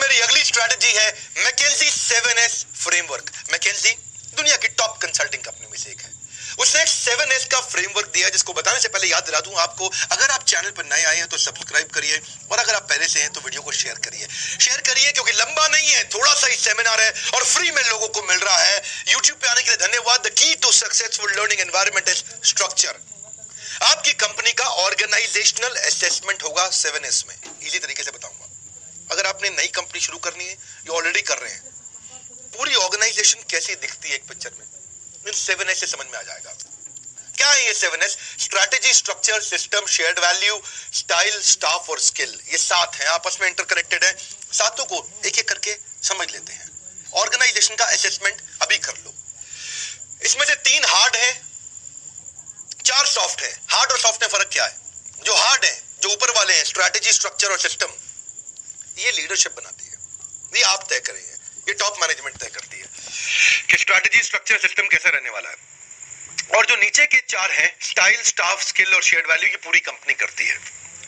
मेरी अगली स्ट्रैटेजी है मैकेंजी 7S फ्रेमवर्क। मैकेंजी दुनिया की टॉप कंसल्टिंग कंपनी में से एक है। उसने एक 7S का फ्रेमवर्क दिया, जिसको बताने से पहले याद दिला दूं आपको, अगर आप चैनल पर नए आए हैं तो सब्सक्राइब करिए, और अगर आप पहले से हैं तो वीडियो को शेयर करिए क्योंकि लंबा नहीं है, थोड़ा सा ही सेमिनार है और फ्री में लोगों को मिल रहा है। यूट्यूब पे आने के लिए धन्यवाद। The key to successful learning environment is structure. आपकी कंपनी का ऑर्गेनाइजेशनल असेसमेंट होगा 7S में। इजी तरीके से बताऊंगा। अगर आपने नई कंपनी शुरू करनी है या ऑलरेडी कर रहे हैं, पूरी ऑर्गेनाइजेशन कैसी दिखती है एक पिक्चर में, इन 7S से समझ में आ जाएगा। क्या है ये 7S? Strategy, structure, system, shared value, style, staff और स्किल। ये 7 हैं, आपस में इंटरकनेक्टेड है। सातों को एक एक करके समझ लेते हैं। ऑर्गेनाइजेशन का असेसमेंट अभी कर लो। इसमें से 3 हार्ड है, 4 सॉफ्ट है। हार्ड और सॉफ्ट में फर्क क्या है? जो हार्ड है, जो ऊपर वाले हैं, स्ट्रैटेजी, स्ट्रक्चर और सिस्टम, ये लीडरशिप बनाती है, ये आप तय करेंगे, ये टॉप मैनेजमेंट तय करती है कि स्ट्रैटेजी, स्ट्रक्चर, सिस्टम कैसा रहने वाला है। और जो नीचे के 4 हैं, स्टाइल, स्टाफ, स्किल और शेयर्ड वैल्यू, ये पूरी कंपनी करती है।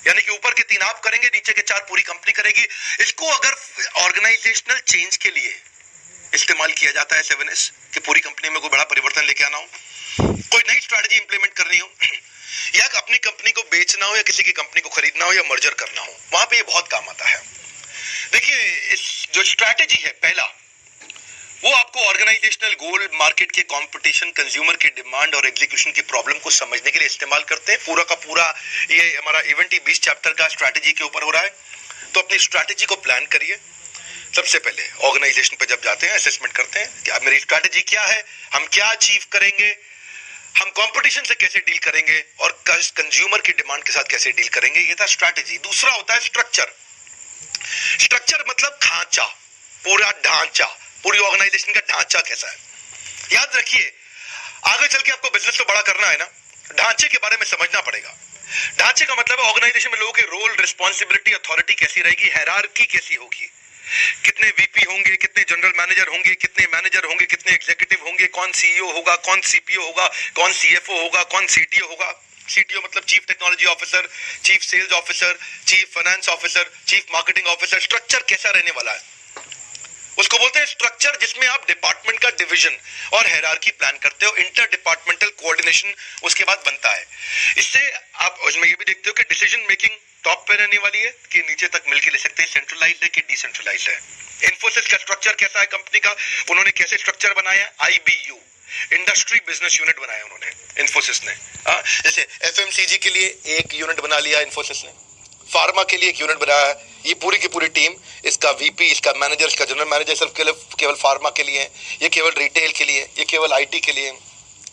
यानी कि ऊपर के 3 आप करेंगे, नीचे के 4 पूरी कंपनी करेगी। इसको अगर ऑर्गेनाइजेशनल चेंज के लिए इस्तेमाल किया जाता है 7S, कि पूरी कंपनी में कोई बड़ा परिवर्तन लेके आना हो, कोई नई स्ट्रैटेजी इंप्लीमेंट करनी हो, या अपनी कंपनी को बेचना हो, या किसी की कंपनी को खरीदना हो, या मर्जर करना हो, वहां पे ये बहुत काम आता है। देखिए, इस जो स्ट्रैटेजी है पहला, वो आपको ऑर्गेनाइजेशनल गोल, मार्केट के कंपटीशन, कंज्यूमर की डिमांड और एग्जीक्यूशन की प्रॉब्लम को समझने के लिए इस्तेमाल करते हैं। पूरा का पूरा ये हमारा इवेंट ही 20 चैप्टर का स्ट्रैटेजी के ऊपर हो रहा है। तो अपनी स्ट्रैटेजी को प्लान करिए। सबसे पहले ऑर्गेनाइजेशन पे जब जाते हैं, असेसमेंट करते हैं कि अब मेरी स्ट्रैटेजी क्या है, हम क्या अचीव करेंगे, हम कंपटीशन से कैसे डील करेंगे, और कंज्यूमर की डिमांड के साथ कैसे डील करेंगे। ये था स्ट्रैटेजी। दूसरा होता है स्ट्रक्चर। स्ट्रक्चर मतलब ढांचा, पूरा ढांचा, पूरी ऑर्गेनाइजेशन का ढांचा कैसा है। याद रखिए, आगे चल के आपको बिजनेस तो बड़ा करना है ना, ढांचे के बारे में समझना पड़ेगा। ढांचे का मतलब है ऑर्गेनाइजेशन में लोगों के रोल, रिस्पॉन्सिबिलिटी, अथॉरिटी कैसी रहेगी, हायरार्की कैसी होगी, कितने वीपी होंगे, कितने जनरल मैनेजर होंगे, कितने मैनेजर होंगे, कितने एग्जीक्यूटिव होंगे, कौन सीईओ होगा, कौन सीपीओ होगा, कौन सीएफओ होगा, कौन सीटीओ होगा। सीटीओ मतलब chief technology officer, chief sales officer, chief finance officer, chief marketing officer. Structure कैसा रहने वाला है उसको बोलते हैं स्ट्रक्चर, जिसमें आप डिपार्टमेंट का डिवीजन और हायरार्की प्लान करते हो। इंटर डिपार्टमेंटल कोऑर्डिनेशन उसके बाद बनता है। इससे आप उसमें ये भी देखते हो कि डिसीजन मेकिंग टॉप पे रहने वाली है कि नीचे तक मिलके ले सकते हैं, सेंट्रलाइज्ड है कि डिसेंट्रलाइज्ड है। इन्फोसिस का स्ट्रक्चर कैसा है कंपनी का, उन्होंने कैसे स्ट्रक्चर बनाया, IBU, इंडस्ट्री बिजनेस यूनिट बनाया उन्होंने, इन्फोसिस ने। जैसे FMCG के लिए एक यूनिट बना लिया इन्फोसिस ने, फार्मा के लिए एक यूनिट बनाया। ये पूरी की पूरी टीम, इसका VP, इसका मैनेजर, इसका जनरल मैनेजर सिर्फ केवल फार्मा के लिए, ये केवल रिटेल के लिए, ये केवल IT के लिए,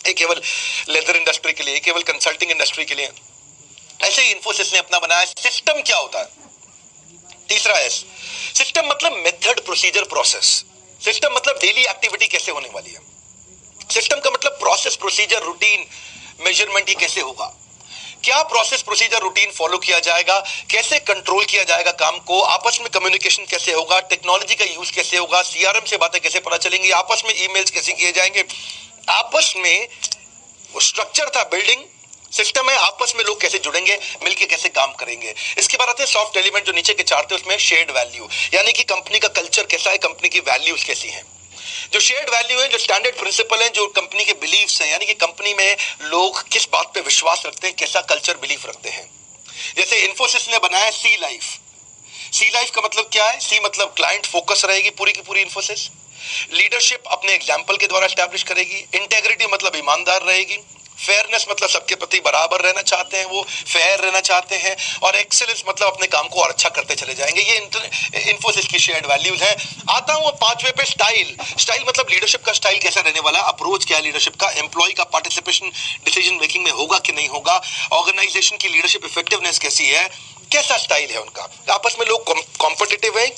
ये केवल लेदर इंडस्ट्री के लिए, ये केवल कंसल्टिंग इंडस्ट्री के लिए। ऐसे ही इन्फोसिस ने अपना बनाया। सिस्टम क्या होता है? तीसरा S, सिस्टम मतलब मेथड, प्रोसीजर, प्रोसेस। सिस्टम मतलब डेली एक्टिविटी कैसे होने वाली है। सिस्टम का मतलब प्रोसेस, प्रोसीजर, रूटीन, मेजरमेंट, ये कैसे होगा, क्या प्रोसेस, प्रोसीजर, रूटीन फॉलो किया जाएगा, कैसे कंट्रोल किया जाएगा काम को, आपस में कम्युनिकेशन कैसे होगा, टेक्नोलॉजी का यूज कैसे होगा, CRM से बातें कैसे पता चलेंगी, आपस में ईमेल्स कैसे किए जाएंगे, आपस में वो स्ट्रक्चर था, बिल्डिंग। सिस्टम है, आपस में लोग कैसे जुड़ेंगे, मिलके कैसे काम करेंगे। इसके बाद आते हैं सॉफ्ट एलिमेंट, जो नीचे के 4 थे, उसमें शेयर्ड वैल्यू, यानी कि कंपनी का कल्चर कैसा है, कंपनी की वैल्यूज कैसी हैं। जो शेयर्ड वैल्यू है, जो स्टैंडर्ड प्रिंसिपल है, जो कंपनी के बिलीव्स हैं, यानी कि कंपनी में लोग किस बात पे विश्वास रखते हैं, कैसा कल्चर बिलीफ रखते हैं। जैसे इन्फोसिस ने बनाया सी लाइफ। सी लाइफ का मतलब क्या है? सी मतलब क्लाइंट फोकस रहेगी पूरी की पूरी इन्फोसिस। लीडरशिप अपने एग्जाम्पल के द्वारा एस्टैब्लिश करेगी। इंटेग्रिटी मतलब ईमानदार रहेगी। फेयरनेस मतलब सबके प्रति बराबर रहना चाहते हैं, वो फेयर रहना चाहते हैं। और एक्सेलेंस मतलब अपने काम को और अच्छा करते चले जाएंगे। ये इन्फोसिस की शेयर्ड वैल्यूज है। आता हूं 5वें पे, स्टाइल। स्टाइल मतलब लीडरशिप का स्टाइल कैसा रहने वाला, अप्रोच क्या है लीडरशिप का, एम्प्लॉय का पार्टिसिपेशन डिसीजन मेकिंग में होगा कि नहीं होगा, ऑर्गेनाइजेशन की लीडरशिप इफेक्टिवनेस कैसी है, कैसा स्टाइल है उनका, आपस में लोग कॉम्पिटिटिव है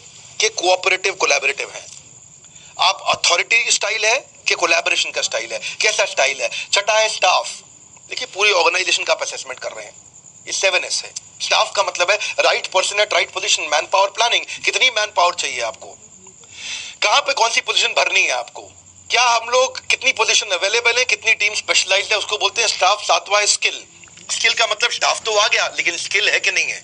कि कोऑपरेटिव कोलैबोरेटिव है, आप अथॉरिटी स्टाइल है कि कोलैबोरेशन का स्टाइल है, कैसा स्टाइल है। छठा है स्टाफ। देखिए पूरी ऑर्गेनाइजेशन का आप असेसमेंट कर रहे हैं, ये 7S है। स्टाफ का मतलब है right person at right position, man power planning, कितनी मैन पावर चाहिए आपको, कहां पे कौन सी पोजीशन भरनी है आपको, क्या हम लोग कितनी पोजीशन अवेलेबल है, कितनी टीम स्पेशलाइज्ड है, उसको बोलते हैं स्टाफ। 7वां स्किल। स्किल का मतलब स्टाफ तो आ गया लेकिन स्किल है कि नहीं है,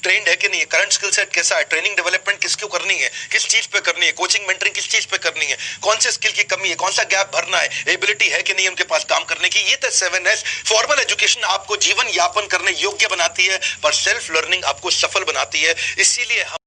ट्रेंड है कि नहीं है, करंट स्किल सेट कैसा है, ट्रेनिंग डेवलपमेंट किसको करनी है, किस चीज पे करनी है, कोचिंग मेंटरिंग किस चीज पे करनी है, कौन से स्किल की कमी है, कौन सा गैप भरना है, एबिलिटी है कि नहीं उनके पास काम करने की। ये तो 7S। फॉर्मल एजुकेशन आपको जीवन यापन करने योग्य बनाती है, पर सेल्फ लर्निंग आपको सफल बनाती है। इसीलिए